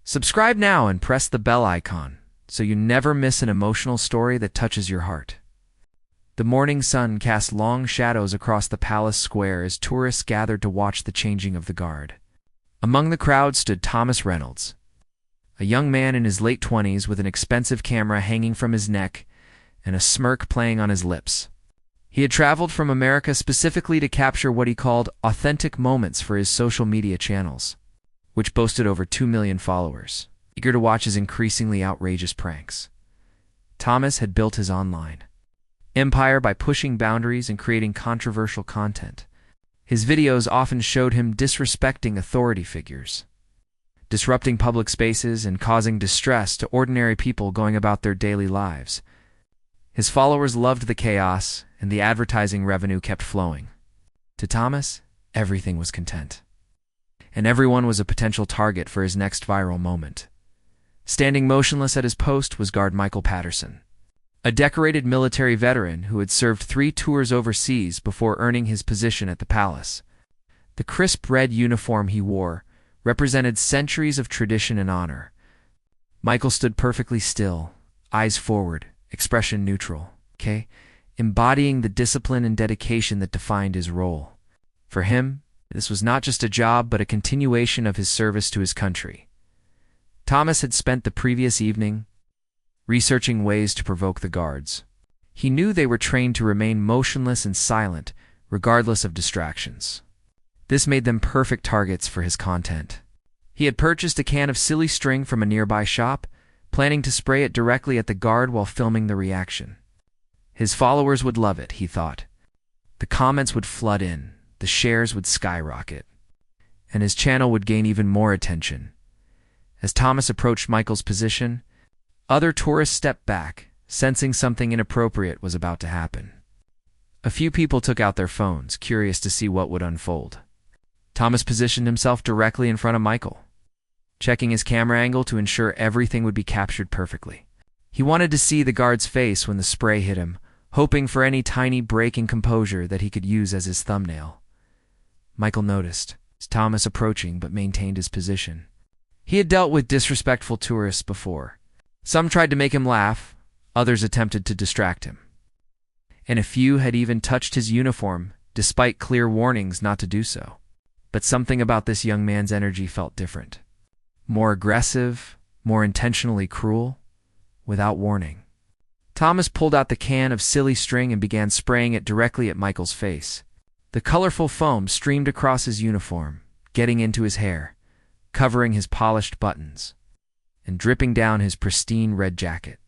Subscribe now and press the bell icon so you never miss an emotional story that touches your heart. The morning sun cast long shadows across the palace square as tourists gathered to watch the changing of the guard. Among the crowd stood Thomas Reynolds, a young man in his late 20s with an expensive camera hanging from his neck and a smirk playing on his lips. He had traveled from America specifically to capture what he called authentic moments for his social media channels, which boasted over 2 million followers, eager to watch his increasingly outrageous pranks. Thomas had built his online empire by pushing boundaries and creating controversial content. His videos often showed him disrespecting authority figures, disrupting public spaces, and causing distress to ordinary people going about their daily lives. His followers loved the chaos, and the advertising revenue kept flowing. To Thomas, everything was content, and everyone was a potential target for his next viral moment. Standing motionless at his post was guard Michael Patterson, a decorated military veteran who had served 3 tours overseas before earning his position at the palace. The crisp red uniform he wore represented centuries of tradition and honor. Michael stood perfectly still, eyes forward, expression neutral, embodying the discipline and dedication that defined his role. For him, this was not just a job but a continuation of his service to his country. Thomas had spent the previous evening researching ways to provoke the guards. He knew they were trained to remain motionless and silent, regardless of distractions. This made them perfect targets for his content. He had purchased a can of silly string from a nearby shop, planning to spray it directly at the guard while filming the reaction. His followers would love it, he thought. The comments would flood in, the shares would skyrocket, and his channel would gain even more attention. As Thomas approached Michael's position, other tourists stepped back, sensing something inappropriate was about to happen. A few people took out their phones, curious to see what would unfold. Thomas positioned himself directly in front of Michael, checking his camera angle to ensure everything would be captured perfectly. He wanted to see the guard's face when the spray hit him, hoping for any tiny break in composure that he could use as his thumbnail. Michael noticed Thomas approaching but maintained his position. He had dealt with disrespectful tourists before. Some tried to make him laugh, others attempted to distract him, and a few had even touched his uniform despite clear warnings not to do so. But something about this young man's energy felt different. More aggressive, more intentionally cruel, without warning. Thomas pulled out the can of silly string and began spraying it directly at Michael's face. The colorful foam streamed across his uniform, getting into his hair, covering his polished buttons, and dripping down his pristine red jacket.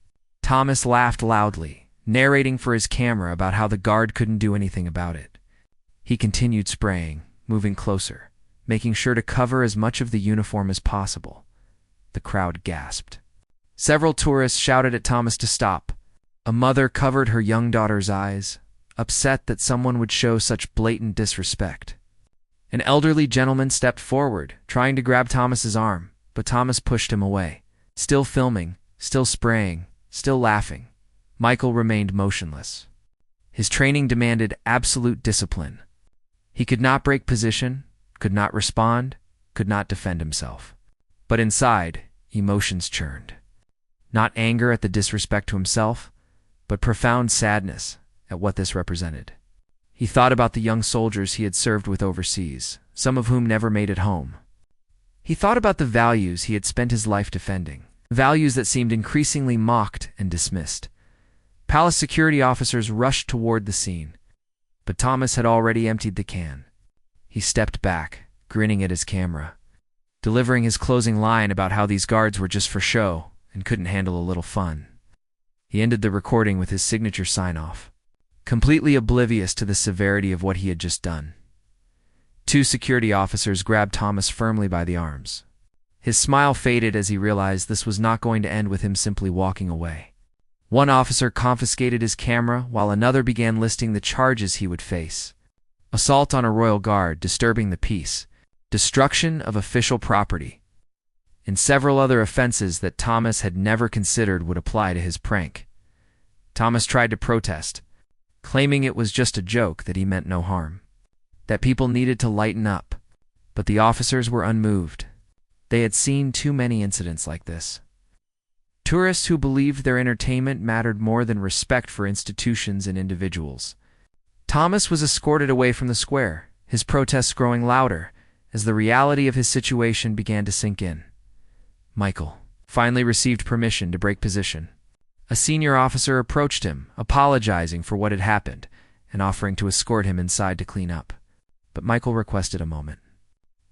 Thomas laughed loudly, narrating for his camera about how the guard couldn't do anything about it. He continued spraying, moving closer, making sure to cover as much of the uniform as possible. The crowd gasped. Several tourists shouted at Thomas to stop. A mother covered her young daughter's eyes, upset that someone would show such blatant disrespect. An elderly gentleman stepped forward, trying to grab Thomas's arm, but Thomas pushed him away. Still filming, still spraying, still laughing, Michael remained motionless. His training demanded absolute discipline. He could not break position, could not respond, could not defend himself. But inside, emotions churned. Not anger at the disrespect to himself, but profound sadness at what this represented. He thought about the young soldiers he had served with overseas, some of whom never made it home. He thought about the values he had spent his life defending, values that seemed increasingly mocked and dismissed. Palace security officers rushed toward the scene, but Thomas had already emptied the can. He stepped back, grinning at his camera, delivering his closing line about how these guards were just for show and couldn't handle a little fun. He ended the recording with his signature sign-off, completely oblivious to the severity of what he had just done. 2 security officers grabbed Thomas firmly by the arms. His smile faded as he realized this was not going to end with him simply walking away. One officer confiscated his camera while another began listing the charges he would face: assault on a royal guard, disturbing the peace, destruction of official property, and several other offenses that Thomas had never considered would apply to his prank. Thomas tried to protest, claiming it was just a joke, that he meant no harm, that people needed to lighten up, but the officers were unmoved. They had seen too many incidents like this. Tourists who believed their entertainment mattered more than respect for institutions and individuals. Thomas was escorted away from the square, his protests growing louder as the reality of his situation began to sink in. Michael finally received permission to break position. A senior officer approached him, apologizing for what had happened and offering to escort him inside to clean up. But Michael requested a moment.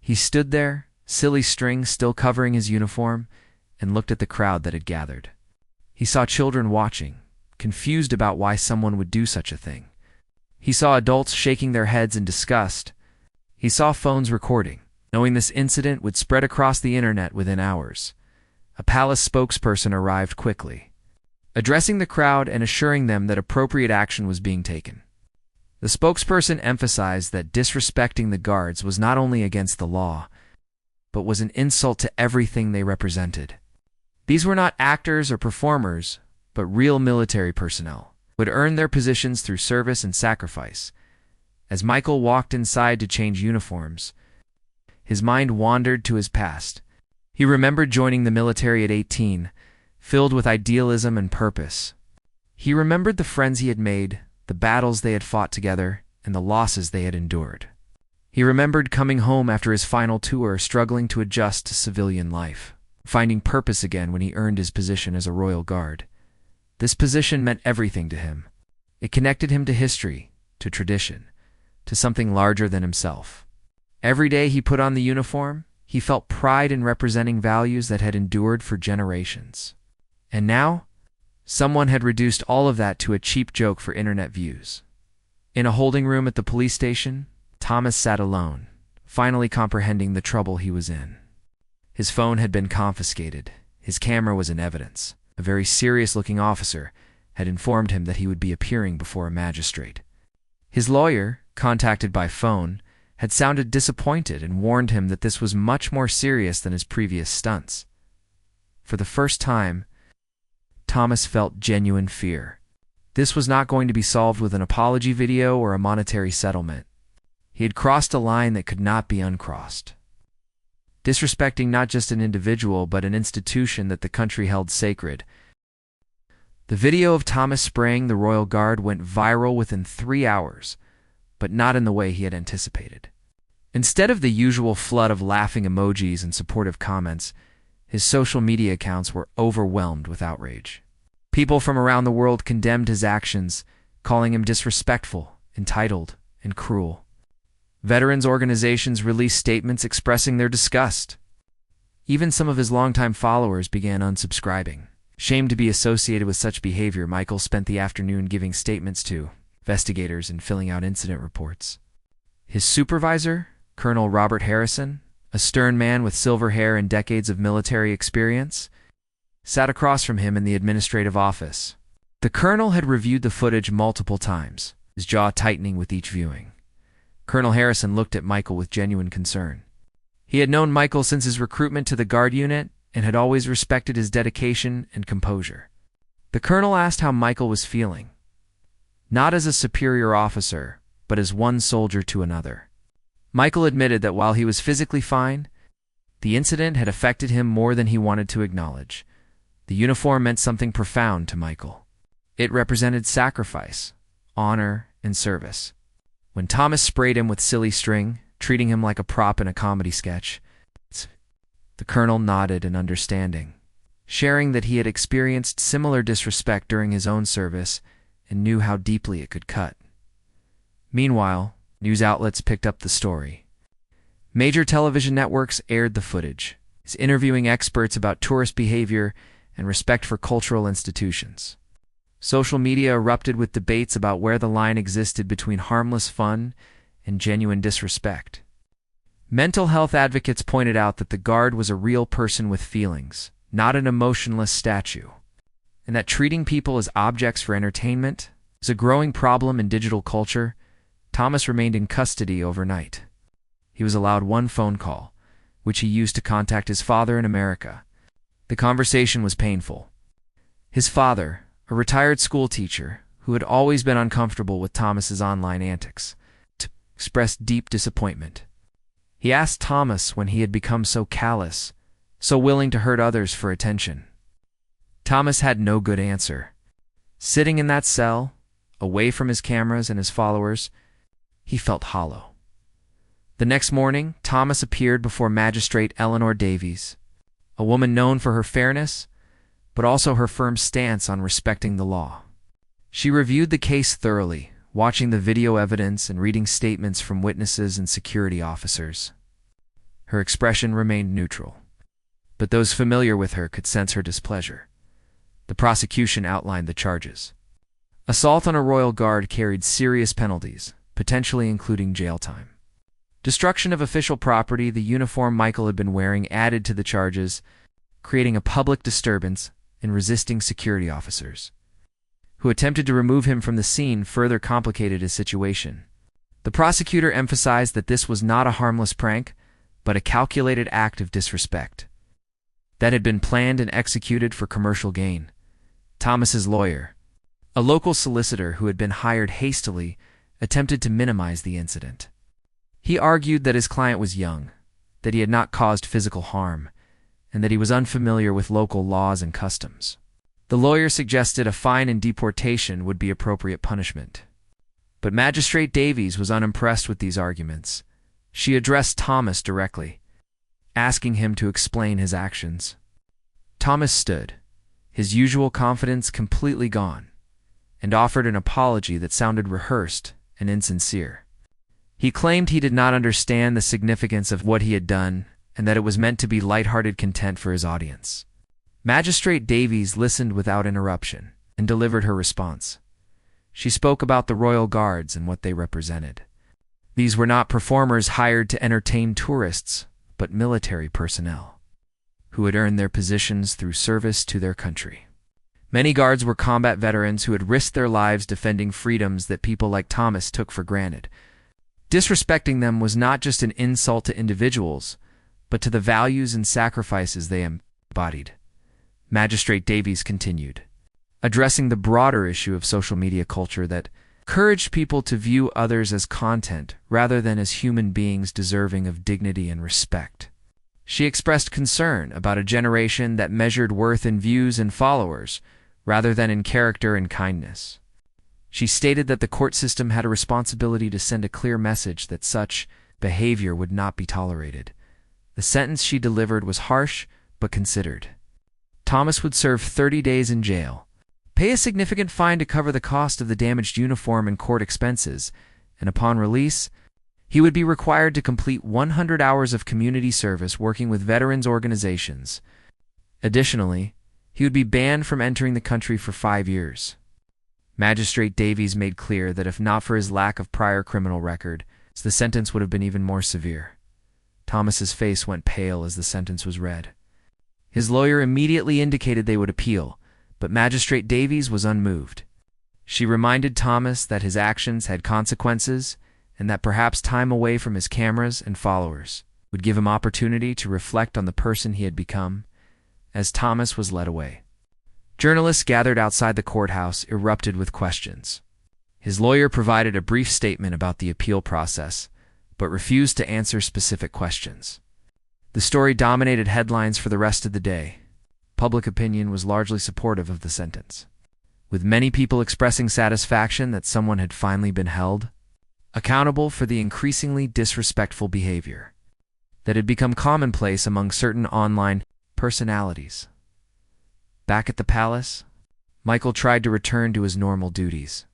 He stood there, silly string still covering his uniform, and looked at the crowd that had gathered. He saw children watching, confused about why someone would do such a thing. He saw adults shaking their heads in disgust. He saw phones recording, knowing this incident would spread across the internet within hours. A palace spokesperson arrived quickly, addressing the crowd and assuring them that appropriate action was being taken. The spokesperson emphasized that disrespecting the guards was not only against the law, but was an insult to everything they represented. These were not actors or performers, but real military personnel, who had earned their positions through service and sacrifice. As Michael walked inside to change uniforms, his mind wandered to his past. He remembered joining the military at 18, filled with idealism and purpose. He remembered the friends he had made, the battles they had fought together, and the losses they had endured. He remembered coming home after his final tour, struggling to adjust to civilian life, finding purpose again when he earned his position as a royal guard. This position meant everything to him. It connected him to history, to tradition, to something larger than himself. Every day he put on the uniform, he felt pride in representing values that had endured for generations. And now, someone had reduced all of that to a cheap joke for internet views. In a holding room at the police station, Thomas sat alone, finally comprehending the trouble he was in. His phone had been confiscated. His camera was in evidence. A very serious-looking officer had informed him that he would be appearing before a magistrate. His lawyer, contacted by phone, had sounded disappointed and warned him that this was much more serious than his previous stunts. For the first time, Thomas felt genuine fear. This was not going to be solved with an apology video or a monetary settlement. He had crossed a line that could not be uncrossed, disrespecting not just an individual but an institution that the country held sacred. The video of Thomas spraying the royal guard went viral within 3 hours, but not in the way he had anticipated. Instead of the usual flood of laughing emojis and supportive comments, his social media accounts were overwhelmed with outrage. People from around the world condemned his actions, calling him disrespectful, entitled, and cruel. Veterans organizations released statements expressing their disgust. Even some of his longtime followers began unsubscribing. Shamed to be associated with such behavior, Michael spent the afternoon giving statements to investigators and filling out incident reports. His supervisor, Colonel Robert Harrison, a stern man with silver hair and decades of military experience, sat across from him in the administrative office. The colonel had reviewed the footage multiple times, his jaw tightening with each viewing. Colonel Harrison looked at Michael with genuine concern. He had known Michael since his recruitment to the Guard unit and had always respected his dedication and composure. The colonel asked how Michael was feeling, not as a superior officer, but as one soldier to another. Michael admitted that while he was physically fine, the incident had affected him more than he wanted to acknowledge. The uniform meant something profound to Michael. It represented sacrifice, honor, and service. When Thomas sprayed him with silly string, treating him like a prop in a comedy sketch, the colonel nodded in understanding, sharing that he had experienced similar disrespect during his own service and knew how deeply it could cut. Meanwhile, news outlets picked up the story. Major television networks aired the footage, interviewing experts about tourist behavior and respect for cultural institutions. Social media erupted with debates about where the line existed between harmless fun and genuine disrespect. Mental health advocates pointed out that the guard was a real person with feelings, not an emotionless statue, and that treating people as objects for entertainment is a growing problem in digital culture. Thomas remained in custody overnight. He was allowed one phone call, which he used to contact his father in America. The conversation was painful. His father, a retired school teacher who had always been uncomfortable with Thomas's online antics, expressed deep disappointment. He asked Thomas when he had become so callous, so willing to hurt others for attention? Thomas had no good answer. Sitting in that cell, away from his cameras and his followers, he felt hollow. The next morning, Thomas appeared before Magistrate Eleanor Davies, a woman known for her fairness, but also her firm stance on respecting the law. She reviewed the case thoroughly, watching the video evidence and reading statements from witnesses and security officers. Her expression remained neutral, but those familiar with her could sense her displeasure. The prosecution outlined the charges. Assault on a royal guard carried serious penalties, potentially including jail time. Destruction of official property, the uniform Michael had been wearing, added to the charges, creating a public disturbance and resisting security officers, who attempted to remove him from the scene, further complicated his situation. The prosecutor emphasized that this was not a harmless prank, but a calculated act of disrespect that had been planned and executed for commercial gain. Thomas's lawyer, a local solicitor who had been hired hastily, attempted to minimize the incident. He argued that his client was young, that he had not caused physical harm, and that he was unfamiliar with local laws and customs. The lawyer suggested a fine and deportation would be appropriate punishment. But Magistrate Davies was unimpressed with these arguments. She addressed Thomas directly, asking him to explain his actions. Thomas stood, his usual confidence completely gone, and offered an apology that sounded rehearsed and insincere. He claimed he did not understand the significance of what he had done and that it was meant to be lighthearted content for his audience. Magistrate Davies listened without interruption and delivered her response. She spoke about the royal guards and what they represented. These were not performers hired to entertain tourists, but military personnel, who had earned their positions through service to their country. Many guards were combat veterans who had risked their lives defending freedoms that people like Thomas took for granted. Disrespecting them was not just an insult to individuals, but to the values and sacrifices they embodied. Magistrate Davies continued, addressing the broader issue of social media culture that encouraged people to view others as content rather than as human beings deserving of dignity and respect. She expressed concern about a generation that measured worth in views and followers rather than in character and kindness. She stated that the court system had a responsibility to send a clear message that such behavior would not be tolerated. The sentence she delivered was harsh but considered. Thomas would serve 30 days in jail, pay a significant fine to cover the cost of the damaged uniform and court expenses, and upon release, he would be required to complete 100 hours of community service working with veterans organizations. Additionally, he would be banned from entering the country for 5 years. Magistrate Davies made clear that if not for his lack of prior criminal record, the sentence would have been even more severe. Thomas's face went pale as the sentence was read. His lawyer immediately indicated they would appeal, but Magistrate Davies was unmoved. She reminded Thomas that his actions had consequences and that perhaps time away from his cameras and followers would give him opportunity to reflect on the person he had become. As Thomas was led away, journalists gathered outside the courthouse erupted with questions. His lawyer provided a brief statement about the appeal process, but refused to answer specific questions. The story dominated headlines for the rest of the day. Public opinion was largely supportive of the sentence, with many people expressing satisfaction that someone had finally been held accountable for the increasingly disrespectful behavior that had become commonplace among certain online personalities. Back at the palace, Michael tried to return to his normal duties.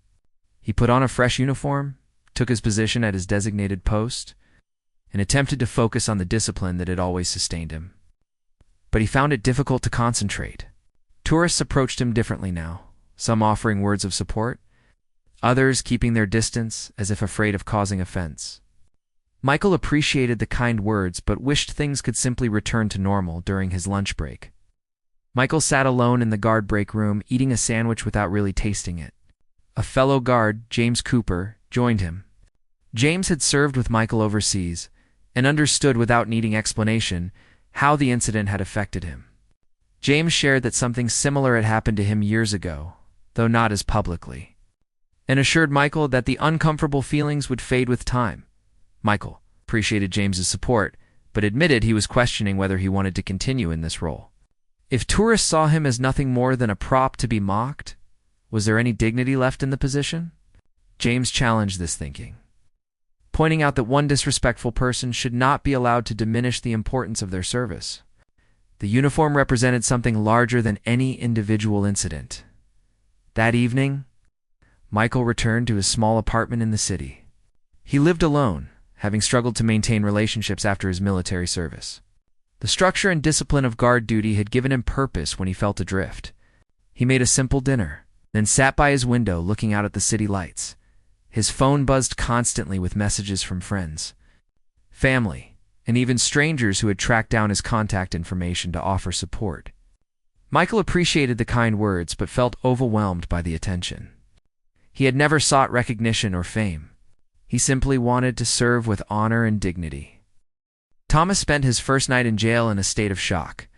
He put on a fresh uniform, took his position at his designated post, and attempted to focus on the discipline that had always sustained him. But he found it difficult to concentrate. Tourists approached him differently now, some offering words of support, others keeping their distance as if afraid of causing offense. Michael appreciated the kind words but wished things could simply return to normal during his lunch break. Michael sat alone in the guard break room, eating a sandwich without really tasting it. A fellow guard, James Cooper, joined him. James had served with Michael overseas and understood without needing explanation how the incident had affected him. James shared that something similar had happened to him years ago, though not as publicly, and assured Michael that the uncomfortable feelings would fade with time. Michael appreciated James's support, but admitted he was questioning whether he wanted to continue in this role. If tourists saw him as nothing more than a prop to be mocked, was there any dignity left in the position? James challenged this thinking, pointing out that one disrespectful person should not be allowed to diminish the importance of their service. The uniform represented something larger than any individual incident. That evening, Michael returned to his small apartment in the city. He lived alone, having struggled to maintain relationships after his military service. The structure and discipline of guard duty had given him purpose when he felt adrift. He made a simple dinner, then sat by his window looking out at the city lights. His phone buzzed constantly with messages from friends, family, and even strangers who had tracked down his contact information to offer support. Michael appreciated the kind words but felt overwhelmed by the attention. He had never sought recognition or fame. He simply wanted to serve with honor and dignity. Thomas spent his first night in jail in a state of shock.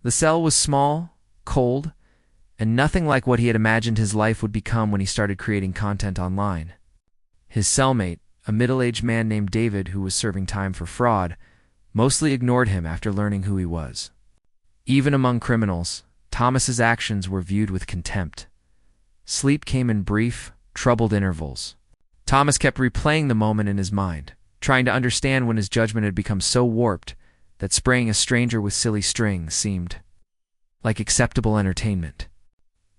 The cell was small, cold, and nothing like what he had imagined his life would become when he started creating content online. His cellmate, a middle-aged man named David who was serving time for fraud, mostly ignored him after learning who he was. Even among criminals, Thomas's actions were viewed with contempt. Sleep came in brief, troubled intervals. Thomas kept replaying the moment in his mind, trying to understand when his judgment had become so warped that spraying a stranger with silly string seemed like acceptable entertainment.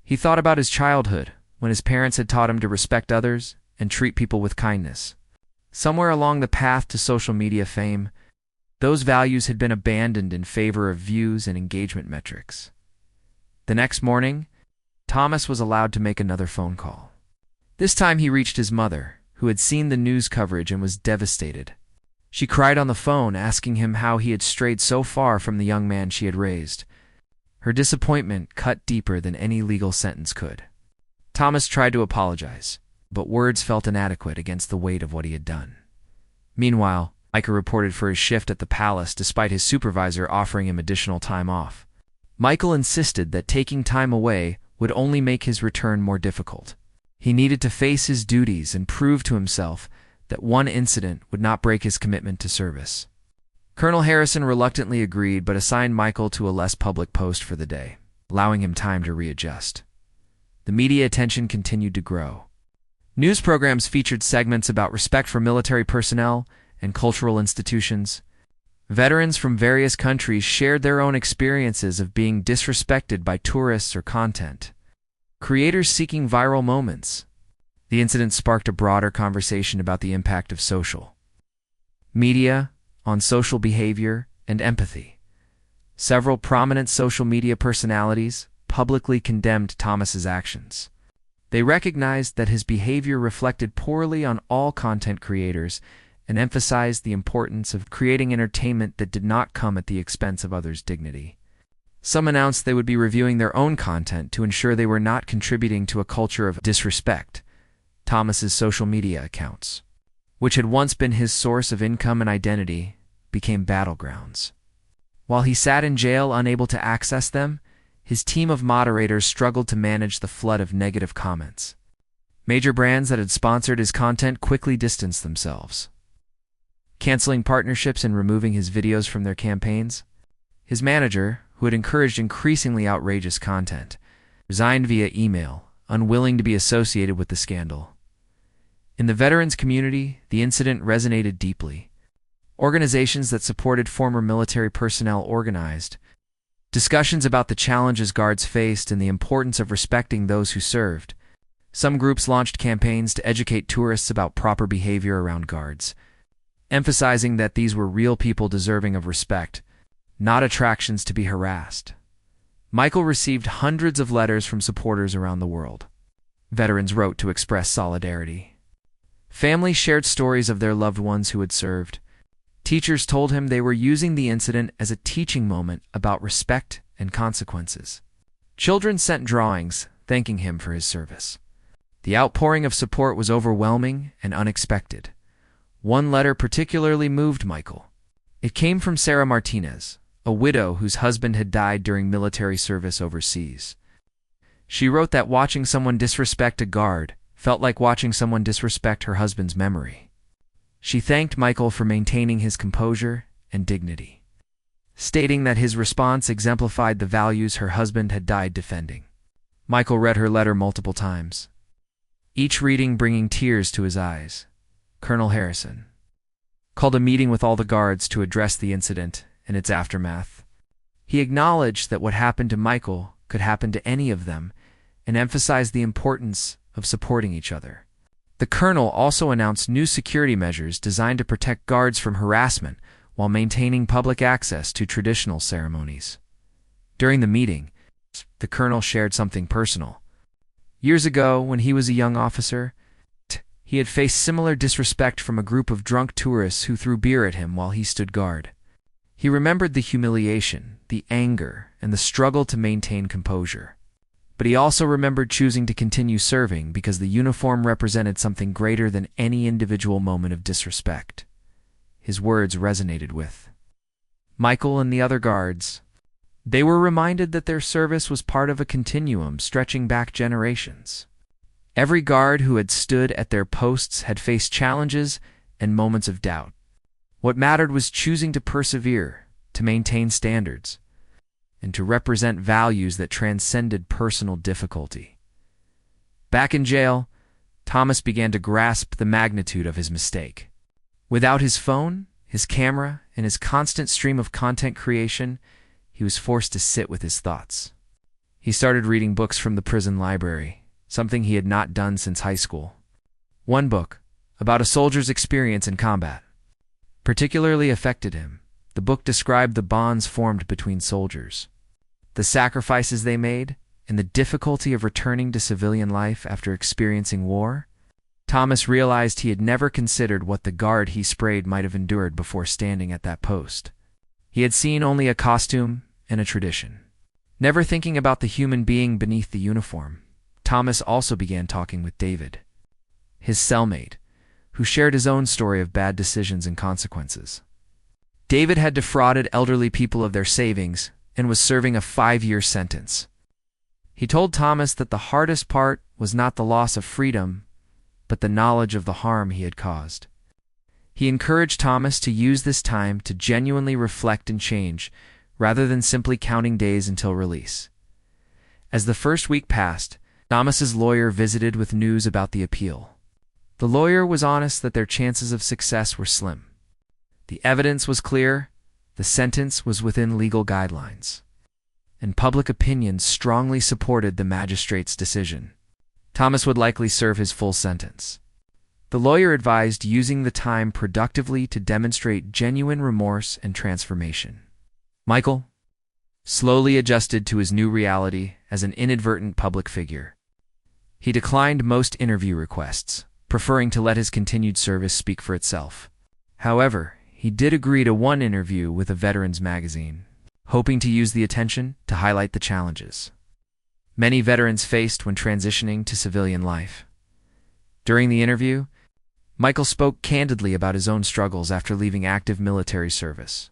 He thought about his childhood, when his parents had taught him to respect others and treat people with kindness. Somewhere along the path to social media fame, those values had been abandoned in favor of views and engagement metrics. The next morning, Thomas was allowed to make another phone call. This time he reached his mother, who had seen the news coverage and was devastated. She cried on the phone, asking him how he had strayed so far from the young man she had raised. Her disappointment cut deeper than any legal sentence could. Thomas tried to apologize, but words felt inadequate against the weight of what he had done. Meanwhile, Micah reported for his shift at the palace despite his supervisor offering him additional time off. Michael insisted that taking time away would only make his return more difficult. He needed to face his duties and prove to himself that one incident would not break his commitment to service. Colonel Harrison reluctantly agreed but assigned Michael to a less public post for the day, allowing him time to readjust. The media attention continued to grow. News programs featured segments about respect for military personnel and cultural institutions. Veterans from various countries shared their own experiences of being disrespected by tourists or content. Creators seeking viral moments. The incident sparked a broader conversation about the impact of social media on social behavior and empathy. Several prominent social media personalities publicly condemned Thomas's actions. They recognized that his behavior reflected poorly on all content creators and emphasized the importance of creating entertainment that did not come at the expense of others' dignity. Some announced they would be reviewing their own content to ensure they were not contributing to a culture of disrespect. Thomas's social media accounts, which had once been his source of income and identity, became battlegrounds. While he sat in jail unable to access them, his team of moderators struggled to manage the flood of negative comments. Major brands that had sponsored his content quickly distanced themselves, canceling partnerships and removing his videos from their campaigns. His manager, who had encouraged increasingly outrageous content, resigned via email, unwilling to be associated with the scandal. In the veterans community, the incident resonated deeply. Organizations that supported former military personnel organized discussions about the challenges guards faced and the importance of respecting those who served. Some groups launched campaigns to educate tourists about proper behavior around guards, emphasizing that these were real people deserving of respect, not attractions to be harassed. Michael received hundreds of letters from supporters around the world. Veterans wrote to express solidarity. Families shared stories of their loved ones who had served. Teachers told him they were using the incident as a teaching moment about respect and consequences. Children sent drawings thanking him for his service. The outpouring of support was overwhelming and unexpected. One letter particularly moved Michael. It came from Sarah Martinez, a widow whose husband had died during military service overseas. She wrote that watching someone disrespect a guard felt like watching someone disrespect her husband's memory. She thanked Michael for maintaining his composure and dignity, stating that his response exemplified the values her husband had died defending. Michael read her letter multiple times, each reading bringing tears to his eyes. Colonel Harrison called a meeting with all the guards to address the incident and its aftermath. He acknowledged that what happened to Michael could happen to any of them and emphasized the importance of supporting each other. The colonel also announced new security measures designed to protect guards from harassment while maintaining public access to traditional ceremonies. During the meeting, the colonel shared something personal. Years ago, when he was a young officer, he had faced similar disrespect from a group of drunk tourists who threw beer at him while he stood guard. He remembered the humiliation, the anger, and the struggle to maintain composure. But he also remembered choosing to continue serving because the uniform represented something greater than any individual moment of disrespect. His words resonated with Michael and the other guards. They were reminded that their service was part of a continuum stretching back generations. Every guard who had stood at their posts had faced challenges and moments of doubt. What mattered was choosing to persevere, to maintain standards, and to represent values that transcended personal difficulty. Back in jail, Thomas began to grasp the magnitude of his mistake. Without his phone, his camera, and his constant stream of content creation, he was forced to sit with his thoughts. He started reading books from the prison library, something he had not done since high school. One book, about a soldier's experience in combat, particularly affected him. The book described the bonds formed between soldiers, the sacrifices they made, and the difficulty of returning to civilian life after experiencing war. Thomas realized he had never considered what the guard he sprayed might have endured before standing at that post. He had seen only a costume and a tradition, never thinking about the human being beneath the uniform. Thomas also began talking with David, his cellmate, who shared his own story of bad decisions and consequences. David had defrauded elderly people of their savings and was serving a 5-year sentence. He told Thomas that the hardest part was not the loss of freedom, but the knowledge of the harm he had caused. He encouraged Thomas to use this time to genuinely reflect and change, rather than simply counting days until release. As the first week passed, Thomas's lawyer visited with news about the appeal. The lawyer was honest that their chances of success were slim. The evidence was clear, the sentence was within legal guidelines, and public opinion strongly supported the magistrate's decision. Thomas would likely serve his full sentence. The lawyer advised using the time productively to demonstrate genuine remorse and transformation. Michael slowly adjusted to his new reality as an inadvertent public figure. He declined most interview requests, preferring to let his continued service speak for itself. However, he did agree to one interview with a veterans magazine, hoping to use the attention to highlight the challenges many veterans faced when transitioning to civilian life. During the interview, Michael spoke candidly about his own struggles after leaving active military service.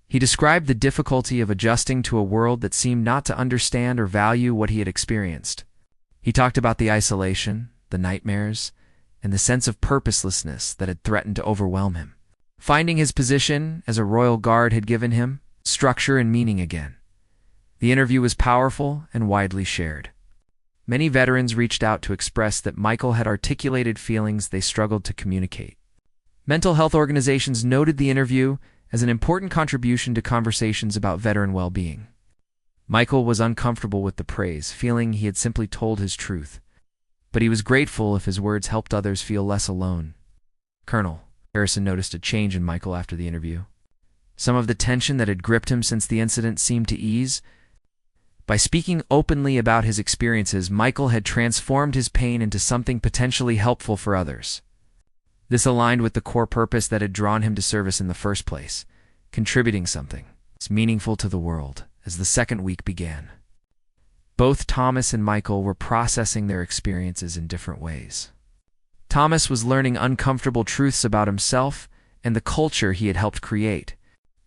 He described the difficulty of adjusting to a world that seemed not to understand or value what he had experienced. He talked about the isolation, the nightmares, and the sense of purposelessness that had threatened to overwhelm him. Finding his position as a Royal Guard had given him structure and meaning again. The interview was powerful and widely shared. Many veterans reached out to express that Michael had articulated feelings they struggled to communicate. Mental health organizations noted the interview as an important contribution to conversations about veteran well-being. Michael was uncomfortable with the praise, feeling he had simply told his truth, but he was grateful if his words helped others feel less alone. Colonel Harrison noticed a change in Michael after the interview. Some of the tension that had gripped him since the incident seemed to ease. By speaking openly about his experiences, Michael had transformed his pain into something potentially helpful for others. This aligned with the core purpose that had drawn him to service in the first place, contributing something meaningful to the world. As the second week began, both Thomas and Michael were processing their experiences in different ways. Thomas was learning uncomfortable truths about himself and the culture he had helped create.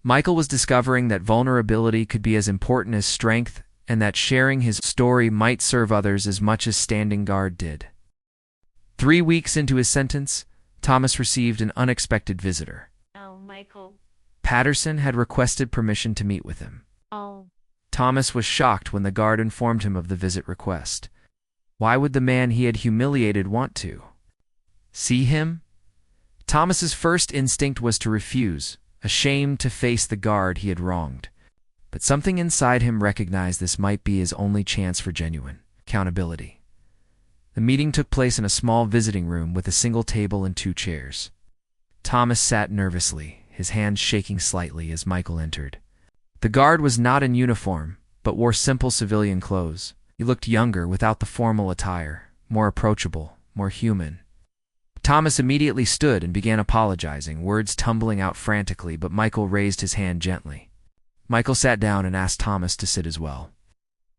Michael was discovering that vulnerability could be as important as strength and that sharing his story might serve others as much as standing guard did. 3 weeks into his sentence, Thomas received an unexpected visitor. Oh, Michael. Patterson had requested permission to meet with him. Oh, Thomas was shocked when the guard informed him of the visit request. Why would the man he had humiliated want to see him? Thomas's first instinct was to refuse, ashamed to face the guard he had wronged. But something inside him recognized this might be his only chance for genuine accountability. The meeting took place in a small visiting room with a single table and 2 chairs. Thomas sat nervously, his hands shaking slightly as Michael entered. The guard was not in uniform, but wore simple civilian clothes. He looked younger without the formal attire, more approachable, more human. Thomas immediately stood and began apologizing, words tumbling out frantically, but Michael raised his hand gently. Michael sat down and asked Thomas to sit as well.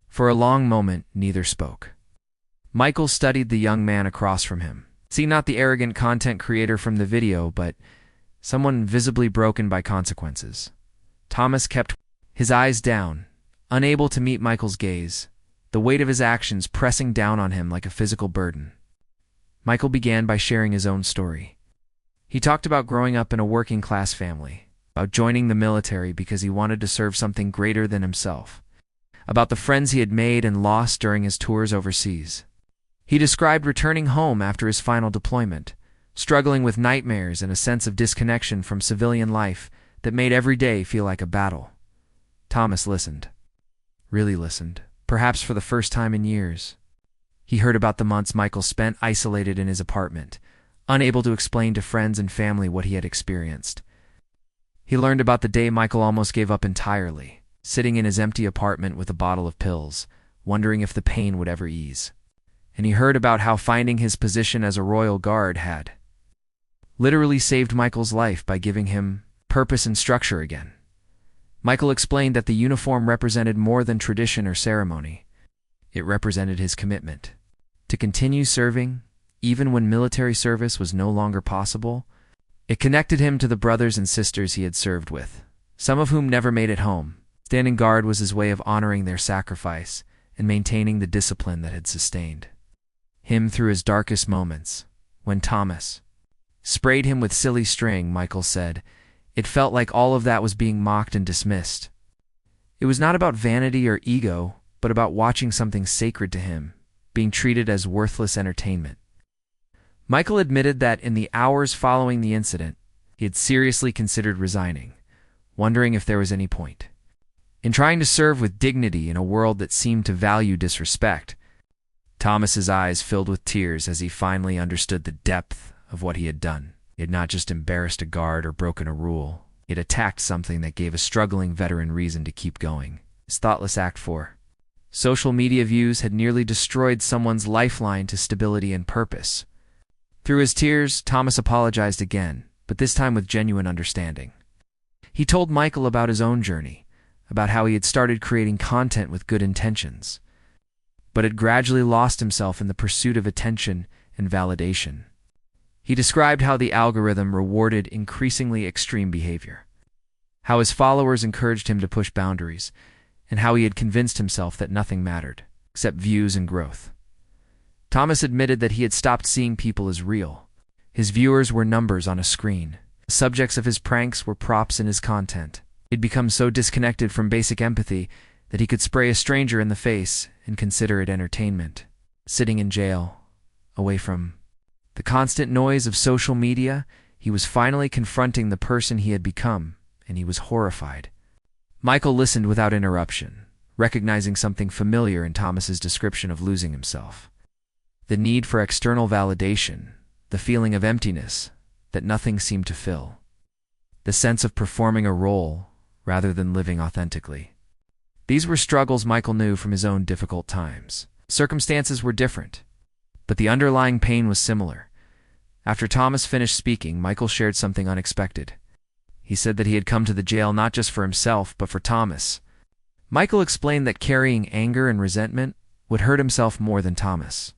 For a long moment, neither spoke. Michael studied the young man across from him. See, not the arrogant content creator from the video, but someone visibly broken by consequences. Thomas kept his eyes down, unable to meet Michael's gaze, the weight of his actions pressing down on him like a physical burden. Michael began by sharing his own story. He talked about growing up in a working-class family, about joining the military because he wanted to serve something greater than himself, about the friends he had made and lost during his tours overseas. He described returning home after his final deployment, struggling with nightmares and a sense of disconnection from civilian life that made every day feel like a battle. Thomas listened. Really listened, perhaps for the first time in years. He heard about the months Michael spent isolated in his apartment, unable to explain to friends and family what he had experienced. He learned about the day Michael almost gave up entirely, sitting in his empty apartment with a bottle of pills, wondering if the pain would ever ease. And he heard about how finding his position as a Royal Guard had literally saved Michael's life by giving him purpose and structure again. Michael explained that the uniform represented more than tradition or ceremony. It represented his commitment to continue serving, even when military service was no longer possible. It connected him to the brothers and sisters he had served with, some of whom never made it home. Standing guard was his way of honoring their sacrifice and maintaining the discipline that had sustained him through his darkest moments. When Thomas sprayed him with silly string, Michael said, it felt like all of that was being mocked and dismissed. It was not about vanity or ego, but about watching something sacred to him being treated as worthless entertainment. Michael admitted that in the hours following the incident, he had seriously considered resigning, wondering if there was any point in trying to serve with dignity in a world that seemed to value disrespect. Thomas's eyes filled with tears as he finally understood the depth of what he had done. He had not just embarrassed a guard or broken a rule. He had attacked something that gave a struggling veteran reason to keep going. His thoughtless act for social media views had nearly destroyed someone's lifeline to stability and purpose. Through his tears, Thomas apologized again, but this time with genuine understanding. He told Michael about his own journey, about how he had started creating content with good intentions, but had gradually lost himself in the pursuit of attention and validation. He described how the algorithm rewarded increasingly extreme behavior, how his followers encouraged him to push boundaries, and how he had convinced himself that nothing mattered except views and growth. Thomas admitted that he had stopped seeing people as real. His viewers were numbers on a screen. The subjects of his pranks were props in his content. He'd become so disconnected from basic empathy that he could spray a stranger in the face and consider it entertainment. Sitting in jail, away from the constant noise of social media, he was finally confronting the person he had become, and he was horrified. Michael listened without interruption, recognizing something familiar in Thomas's description of losing himself. The need for external validation, the feeling of emptiness that nothing seemed to fill, the sense of performing a role rather than living authentically. These were struggles Michael knew from his own difficult times. Circumstances were different, but the underlying pain was similar. After Thomas finished speaking, Michael shared something unexpected. He said that he had come to the jail not just for himself, but for Thomas. Michael explained that carrying anger and resentment would hurt himself more than Thomas.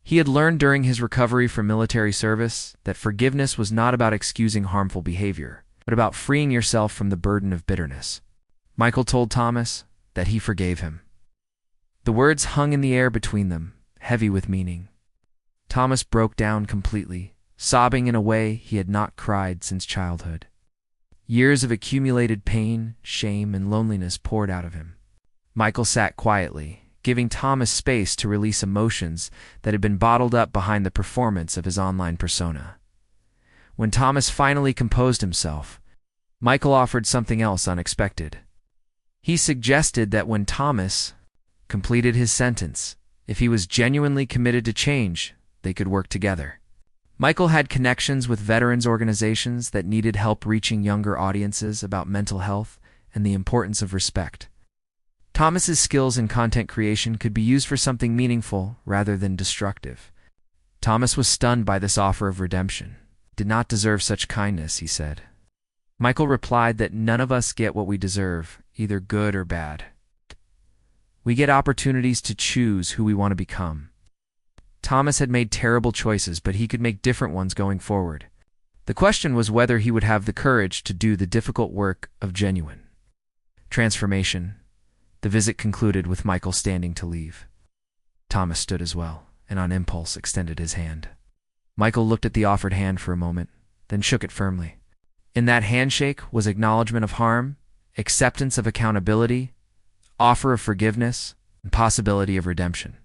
He had learned during his recovery from military service that forgiveness was not about excusing harmful behavior, but about freeing yourself from the burden of bitterness. Michael told Thomas that he forgave him. The words hung in the air between them, heavy with meaning. Thomas broke down completely, sobbing in a way he had not cried since childhood. Years of accumulated pain, shame, and loneliness poured out of him. Michael sat quietly, giving Thomas space to release emotions that had been bottled up behind the performance of his online persona. When Thomas finally composed himself, Michael offered something else unexpected. He suggested that when Thomas completed his sentence, if he was genuinely committed to change, they could work together. Michael had connections with veterans organizations that needed help reaching younger audiences about mental health and the importance of respect. Thomas's skills in content creation could be used for something meaningful rather than destructive. Thomas was stunned by this offer of redemption. "Did not deserve such kindness," he said. Michael replied that none of us get what we deserve, either good or bad. We get opportunities to choose who we want to become. Thomas had made terrible choices, but he could make different ones going forward. The question was whether he would have the courage to do the difficult work of genuine transformation. The visit concluded with Michael standing to leave. Thomas stood as well, and on impulse extended his hand. Michael looked at the offered hand for a moment, then shook it firmly. In that handshake was acknowledgement of harm, acceptance of accountability, offer of forgiveness, and possibility of redemption.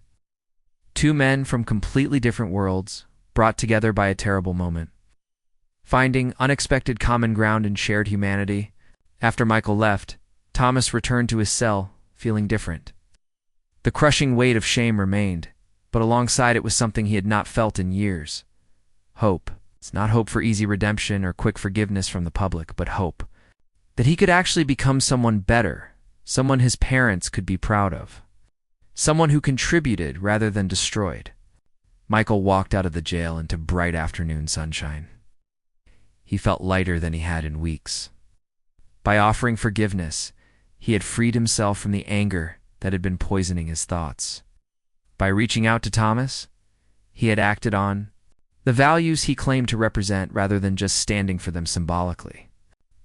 Two men from completely different worlds, brought together by a terrible moment. Finding unexpected common ground and shared humanity, after Michael left, Thomas returned to his cell, feeling different. The crushing weight of shame remained, but alongside it was something he had not felt in years. Hope. It's not hope for easy redemption or quick forgiveness from the public, but hope that he could actually become someone better, someone his parents could be proud of, someone who contributed rather than destroyed. Michael walked out of the jail into bright afternoon sunshine. He felt lighter than he had in weeks. By offering forgiveness, he had freed himself from the anger that had been poisoning his thoughts. By reaching out to Thomas, he had acted on the values he claimed to represent rather than just standing for them symbolically.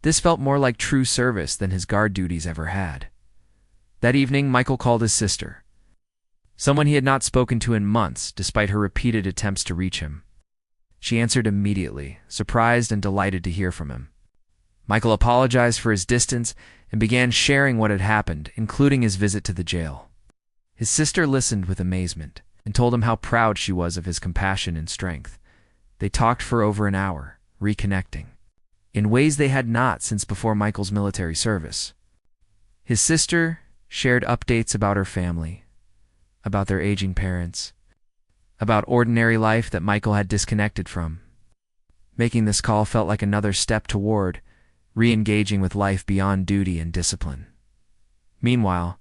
This felt more like true service than his guard duties ever had. That evening, Michael called his sister, someone he had not spoken to in months despite her repeated attempts to reach him. She answered immediately, surprised and delighted to hear from him. Michael apologized for his distance and began sharing what had happened, including his visit to the jail. His sister listened with amazement and told him how proud she was of his compassion and strength. They talked for over an hour, reconnecting, in ways they had not since before Michael's military service. His sister shared updates about her family, about their aging parents, about ordinary life that Michael had disconnected from. Making this call felt like another step toward re-engaging with life beyond duty and discipline. Meanwhile,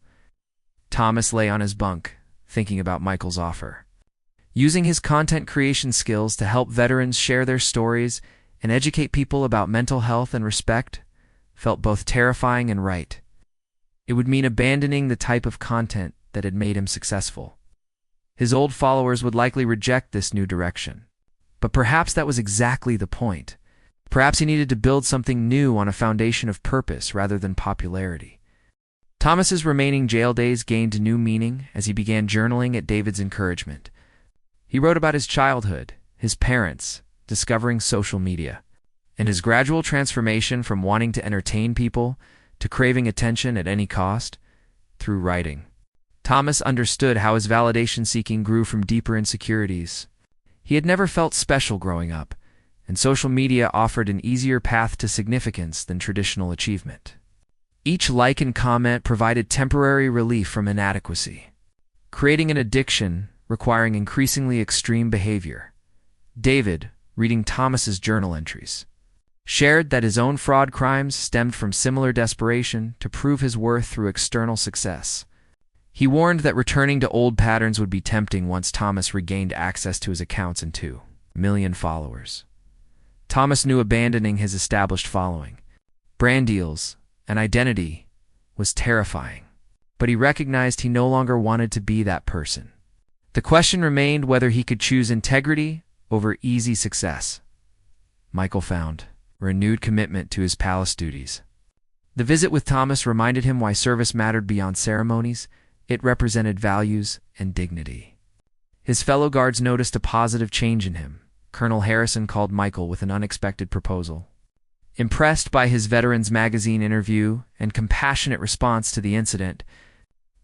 Thomas lay on his bunk, thinking about Michael's offer. Using his content creation skills to help veterans share their stories and educate people about mental health and respect felt both terrifying and right. It would mean abandoning the type of content that had made him successful. His old followers would likely reject this new direction. But perhaps that was exactly the point. Perhaps he needed to build something new on a foundation of purpose rather than popularity. Thomas's remaining jail days gained new meaning as he began journaling at David's encouragement. He wrote about his childhood, his parents, discovering social media, and his gradual transformation from wanting to entertain people to craving attention at any cost through writing. Thomas understood how his validation-seeking grew from deeper insecurities. He had never felt special growing up, and social media offered an easier path to significance than traditional achievement. Each like and comment provided temporary relief from inadequacy, creating an addiction requiring increasingly extreme behavior. David, reading Thomas's journal entries, shared that his own fraud crimes stemmed from similar desperation to prove his worth through external success. He warned that returning to old patterns would be tempting once Thomas regained access to his accounts and 2 million followers. Thomas knew abandoning his established following, brand deals, and identity was terrifying, but he recognized he no longer wanted to be that person. The question remained whether he could choose integrity over easy success. Michael found renewed commitment to his palace duties. The visit with Thomas reminded him why service mattered beyond ceremonies. It represented values and dignity. His fellow guards noticed a positive change in him. Colonel Harrison called Michael with an unexpected proposal. Impressed by his Veterans Magazine interview and compassionate response to the incident,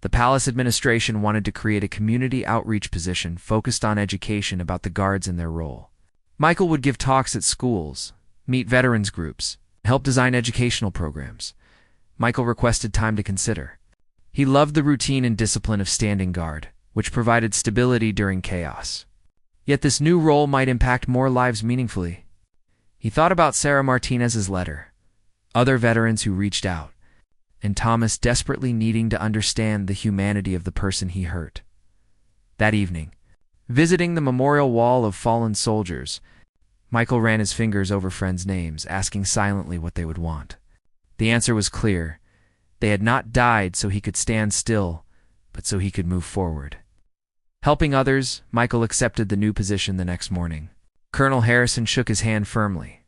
the palace administration wanted to create a community outreach position focused on education about the guards and their role. Michael would give talks at schools, meet veterans groups, and help design educational programs. Michael requested time to consider. He loved the routine and discipline of standing guard, which provided stability during chaos. Yet this new role might impact more lives meaningfully. He thought about Sarah Martinez's letter, other veterans who reached out, and Thomas desperately needing to understand the humanity of the person he hurt. That evening, visiting the memorial wall of fallen soldiers, Michael ran his fingers over friends' names, asking silently what they would want. The answer was clear. They had not died so he could stand still, but so he could move forward. Helping others, Michael accepted the new position the next morning. Colonel Harrison shook his hand firmly.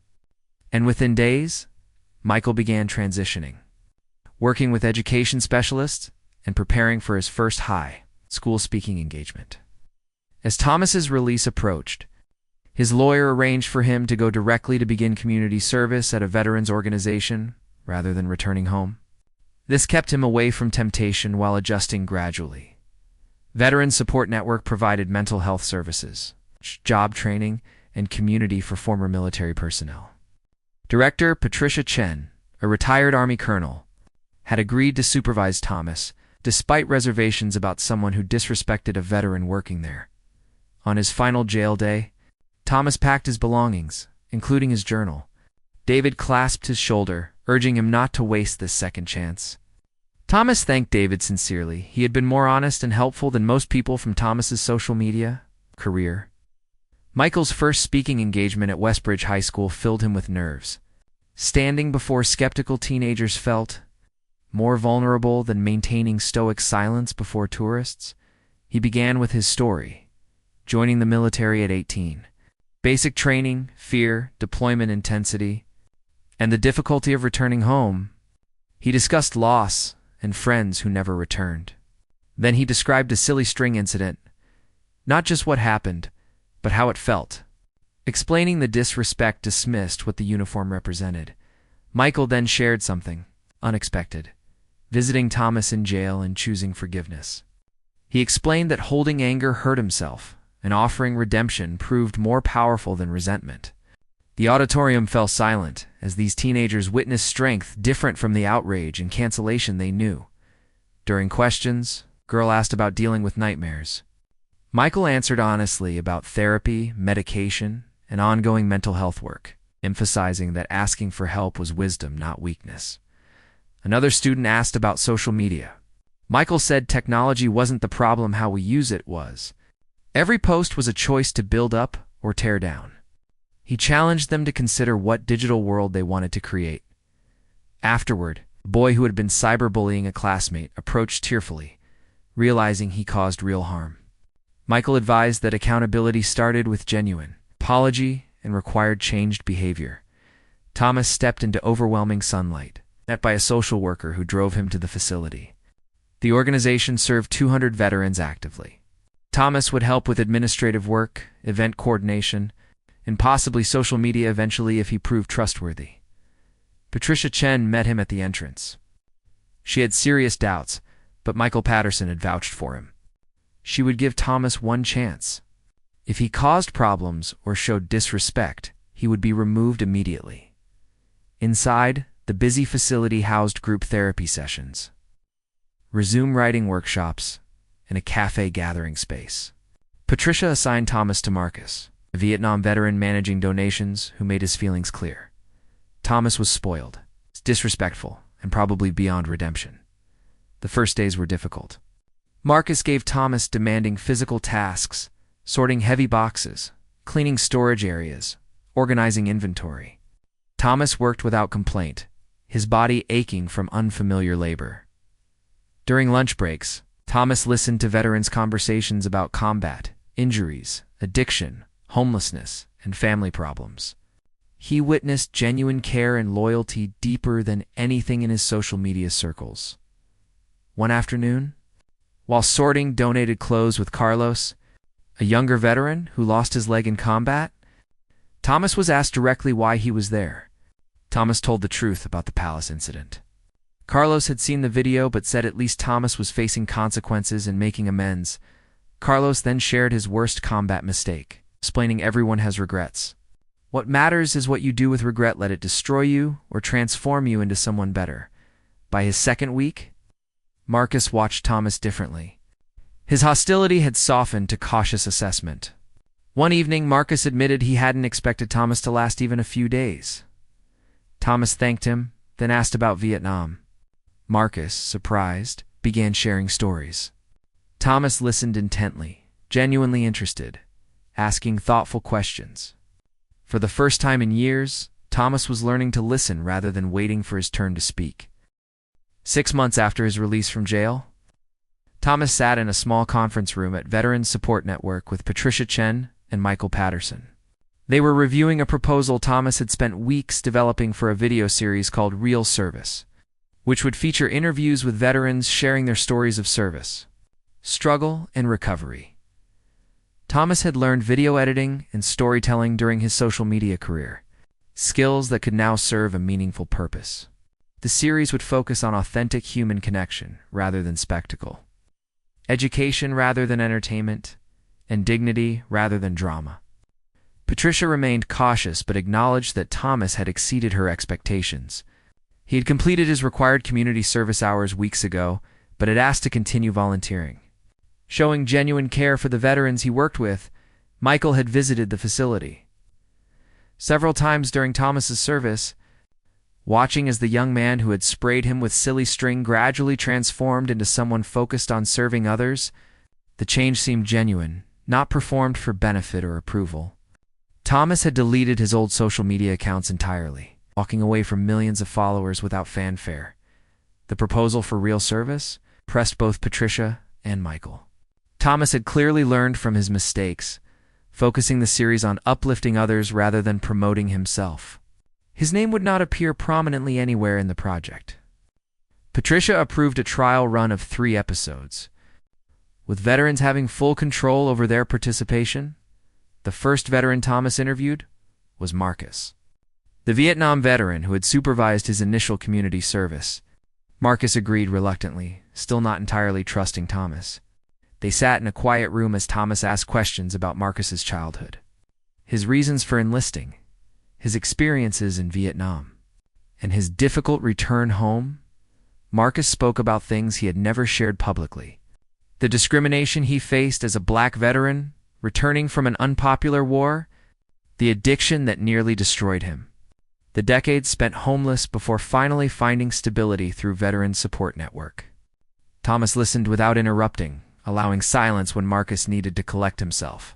And within days, Michael began transitioning, working with education specialists and preparing for his first high school speaking engagement. As Thomas's release approached, his lawyer arranged for him to go directly to begin community service at a veterans organization rather than returning home. This kept him away from temptation while adjusting gradually. Veterans Support Network provided mental health services, job training, and community for former military personnel. Director Patricia Chen, a retired Army colonel, had agreed to supervise Thomas, despite reservations about someone who disrespected a veteran working there. On his final jail day, Thomas packed his belongings, including his journal. David clasped his shoulder, urging him not to waste this second chance. Thomas thanked David sincerely. He had been more honest and helpful than most people from Thomas's social media career. Michael's first speaking engagement at Westbridge High School filled him with nerves. Standing before skeptical teenagers felt more vulnerable than maintaining stoic silence before tourists. He began with his story, joining the military at 18. Basic training, fear, deployment intensity, and the difficulty of returning home. He discussed loss and friends who never returned. Then he described a silly string incident, not just what happened, but how it felt. Explaining the disrespect dismissed what the uniform represented. Michael then shared something unexpected, visiting Thomas in jail and choosing forgiveness. He explained that holding anger hurt himself, and offering redemption proved more powerful than resentment. The auditorium fell silent as these teenagers witnessed strength different from the outrage and cancellation they knew. During questions, girl asked about dealing with nightmares. Michael answered honestly about therapy, medication, and ongoing mental health work, emphasizing that asking for help was wisdom, not weakness. Another student asked about social media. Michael said technology wasn't the problem, how we use it was. Every post was a choice to build up or tear down. He challenged them to consider what digital world they wanted to create. Afterward, a boy who had been cyberbullying a classmate approached tearfully, realizing he caused real harm. Michael advised that accountability started with genuine apology and required changed behavior. Thomas stepped into overwhelming sunlight, met by a social worker who drove him to the facility. The organization served 200 veterans actively. Thomas would help with administrative work, event coordination, and possibly social media eventually if he proved trustworthy. Patricia Chen met him at the entrance. She had serious doubts, but Michael Patterson had vouched for him. She would give Thomas one chance. If he caused problems or showed disrespect, he would be removed immediately. Inside, the busy facility housed group therapy sessions, resume writing workshops, and a cafe gathering space. Patricia assigned Thomas to Marcus, a Vietnam veteran managing donations who made his feelings clear. Thomas was spoiled, disrespectful, and probably beyond redemption. The first days were difficult. Marcus gave Thomas demanding physical tasks, sorting heavy boxes, cleaning storage areas, organizing inventory. Thomas worked without complaint, his body aching from unfamiliar labor. During lunch breaks, Thomas listened to veterans' conversations about combat, injuries, addiction, homelessness, and family problems. He witnessed genuine care and loyalty deeper than anything in his social media circles. One afternoon, while sorting donated clothes with Carlos, a younger veteran who lost his leg in combat, Thomas was asked directly why he was there. Thomas told the truth about the palace incident. Carlos had seen the video but said at least Thomas was facing consequences and making amends. Carlos then shared his worst combat mistake, explaining everyone has regrets. What matters is what you do with regret. Let it destroy you or transform you into someone better. By his second week, Marcus watched Thomas differently. His hostility had softened to cautious assessment. One evening, Marcus admitted he hadn't expected Thomas to last even a few days. Thomas thanked him, then asked about Vietnam. Marcus, surprised, began sharing stories. Thomas listened intently, genuinely interested, asking thoughtful questions. For the first time in years, Thomas was learning to listen rather than waiting for his turn to speak. 6 months after his release from jail, Thomas sat in a small conference room at Veterans Support Network with Patricia Chen and Michael Patterson. They were reviewing a proposal Thomas had spent weeks developing for a video series called Real Service, which would feature interviews with veterans sharing their stories of service, struggle, and recovery. Thomas had learned video editing and storytelling during his social media career, skills that could now serve a meaningful purpose. The series would focus on authentic human connection rather than spectacle, education rather than entertainment, and dignity rather than drama. Patricia remained cautious but acknowledged that Thomas had exceeded her expectations. He had completed his required community service hours weeks ago, but had asked to continue volunteering. Showing genuine care for the veterans he worked with, Michael had visited the facility several times during Thomas's service, watching as the young man who had sprayed him with silly string gradually transformed into someone focused on serving others. The change seemed genuine, not performed for benefit or approval. Thomas had deleted his old social media accounts entirely, walking away from millions of followers without fanfare. The proposal for Real Service pressed both Patricia and Michael. Thomas had clearly learned from his mistakes, focusing the series on uplifting others rather than promoting himself. His name would not appear prominently anywhere in the project. Patricia approved a trial run of 3 episodes. With veterans having full control over their participation, the first veteran Thomas interviewed was Marcus, the Vietnam veteran who had supervised his initial community service. Marcus agreed reluctantly, still not entirely trusting Thomas. They sat in a quiet room as Thomas asked questions about Marcus's childhood, his reasons for enlisting, his experiences in Vietnam, and his difficult return home. Marcus spoke about things he had never shared publicly. The discrimination he faced as a black veteran, returning from an unpopular war, the addiction that nearly destroyed him, the decades spent homeless before finally finding stability through Veterans Support Network. Thomas listened without interrupting, allowing silence when Marcus needed to collect himself.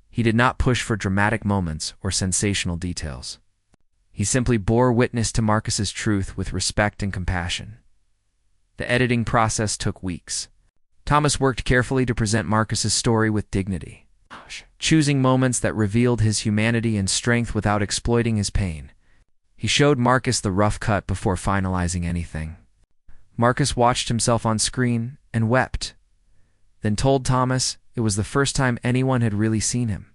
He did not push for dramatic moments or sensational details. He simply bore witness to Marcus's truth with respect and compassion. The editing process took weeks. Thomas worked carefully to present Marcus's story with dignity, choosing moments that revealed his humanity and strength without exploiting his pain. He showed Marcus the rough cut before finalizing anything. Marcus watched himself on screen and wept, then told Thomas it was the first time anyone had really seen him.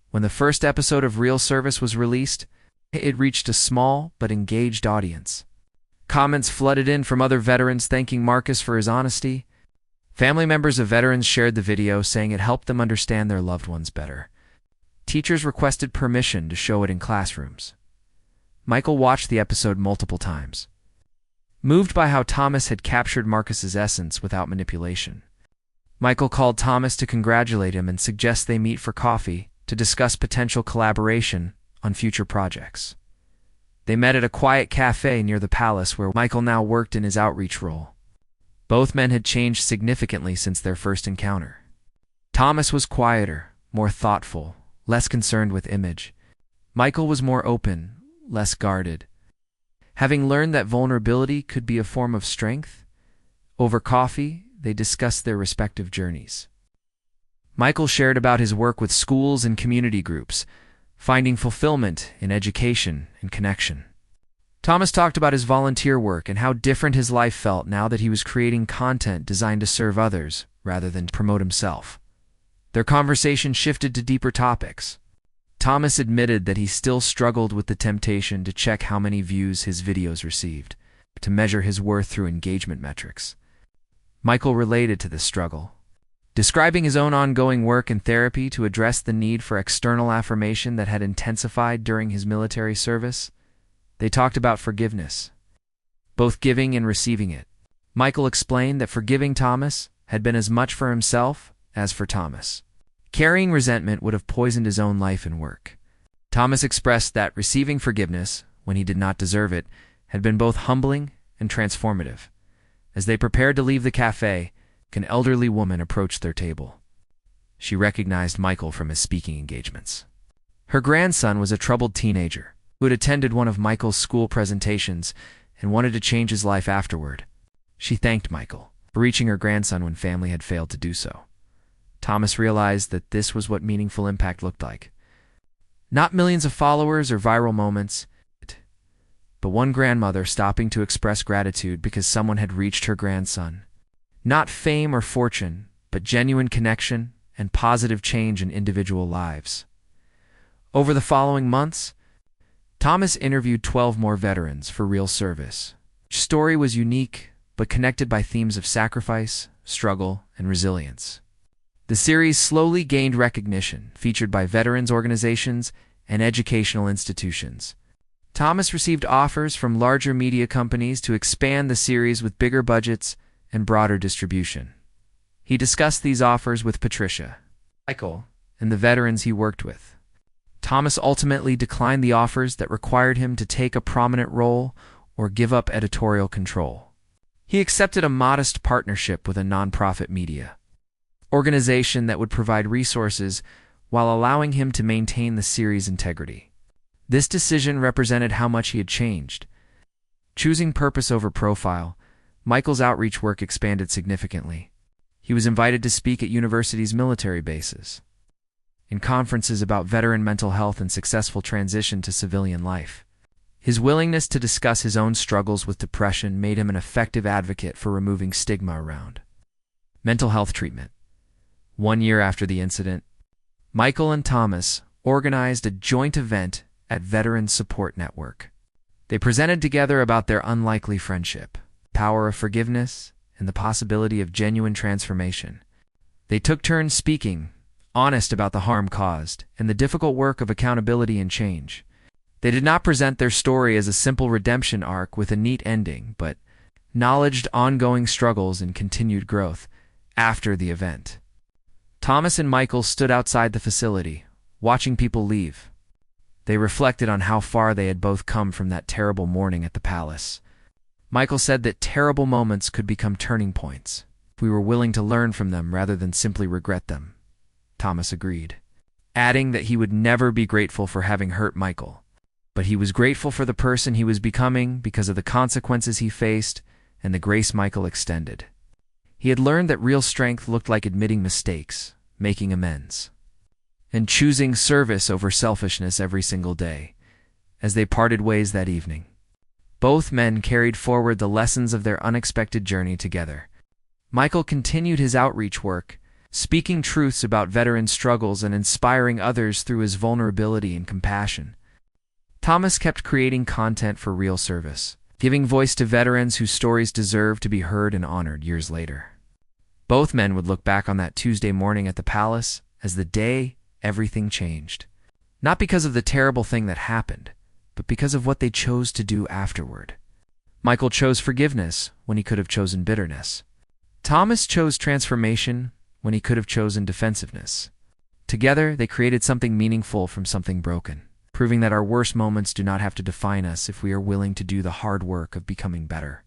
When the first episode of Real Service was released, it reached a small but engaged audience. Comments flooded in from other veterans thanking Marcus for his honesty. Family members of veterans shared the video, saying it helped them understand their loved ones better. Teachers requested permission to show it in classrooms. Michael watched the episode multiple times, moved by how Thomas had captured Marcus's essence without manipulation. Michael called Thomas to congratulate him and suggest they meet for coffee to discuss potential collaboration on future projects. They met at a quiet cafe near the palace where Michael now worked in his outreach role. Both men had changed significantly since their first encounter. Thomas was quieter, more thoughtful, less concerned with image. Michael was more open, less guarded. Having learned that vulnerability could be a form of strength, over coffee, they discussed their respective journeys. Michael shared about his work with schools and community groups, finding fulfillment in education and connection. Thomas talked about his volunteer work and how different his life felt now that he was creating content designed to serve others rather than promote himself. Their conversation shifted to deeper topics: Thomas admitted that he still struggled with the temptation to check how many views his videos received, to measure his worth through engagement metrics. Michael related to this struggle, describing his own ongoing work in therapy to address the need for external affirmation that had intensified during his military service. They talked about forgiveness, both giving and receiving it. Michael explained that forgiving Thomas had been as much for himself as for Thomas. Carrying resentment would have poisoned his own life and work. Thomas expressed that receiving forgiveness, when he did not deserve it, had been both humbling and transformative. As they prepared to leave the cafe, an elderly woman approached their table. She recognized Michael from his speaking engagements. Her grandson was a troubled teenager who had attended one of Michael's school presentations and wanted to change his life afterward. She thanked Michael for reaching her grandson when family had failed to do so. Thomas realized that this was what meaningful impact looked like. Not millions of followers or viral moments, but one grandmother stopping to express gratitude because someone had reached her grandson. Not fame or fortune, but genuine connection and positive change in individual lives. Over the following months, Thomas interviewed 12 more veterans for Real Service. Each story was unique, but connected by themes of sacrifice, struggle, and resilience. The series slowly gained recognition, featured by veterans organizations and educational institutions. Thomas received offers from larger media companies to expand the series with bigger budgets and broader distribution. He discussed these offers with Patricia, Michael, and the veterans he worked with. Thomas ultimately declined the offers that required him to take a prominent role or give up editorial control. He accepted a modest partnership with a nonprofit media organization that would provide resources while allowing him to maintain the series' integrity. This decision represented how much he had changed. Choosing purpose over profile, Michael's outreach work expanded significantly. He was invited to speak at universities' military bases, in conferences about veteran mental health and successful transition to civilian life. His willingness to discuss his own struggles with depression made him an effective advocate for removing stigma around mental health treatment. 1 year after the incident, Michael and Thomas organized a joint event at Veterans Support Network. They presented together about their unlikely friendship, power of forgiveness, and the possibility of genuine transformation. They took turns speaking, honest about the harm caused, and the difficult work of accountability and change. They did not present their story as a simple redemption arc with a neat ending, but acknowledged ongoing struggles and continued growth after the event. Thomas and Michael stood outside the facility, watching people leave. They reflected on how far they had both come from that terrible morning at the palace. Michael said that terrible moments could become turning points if we were willing to learn from them rather than simply regret them. Thomas agreed, adding that he would never be grateful for having hurt Michael, but he was grateful for the person he was becoming because of the consequences he faced and the grace Michael extended. He had learned that real strength looked like admitting mistakes, making amends, and choosing service over selfishness every single day. As they parted ways that evening, both men carried forward the lessons of their unexpected journey together. Michael continued his outreach work, speaking truths about veteran struggles and inspiring others through his vulnerability and compassion. Thomas kept creating content for Real Service, giving voice to veterans whose stories deserve to be heard and honored years later. Both men would look back on that Tuesday morning at the palace as the day everything changed. Not because of the terrible thing that happened, but because of what they chose to do afterward. Michael chose forgiveness when he could have chosen bitterness. Thomas chose transformation when he could have chosen defensiveness. Together, they created something meaningful from something broken, proving that our worst moments do not have to define us if we are willing to do the hard work of becoming better.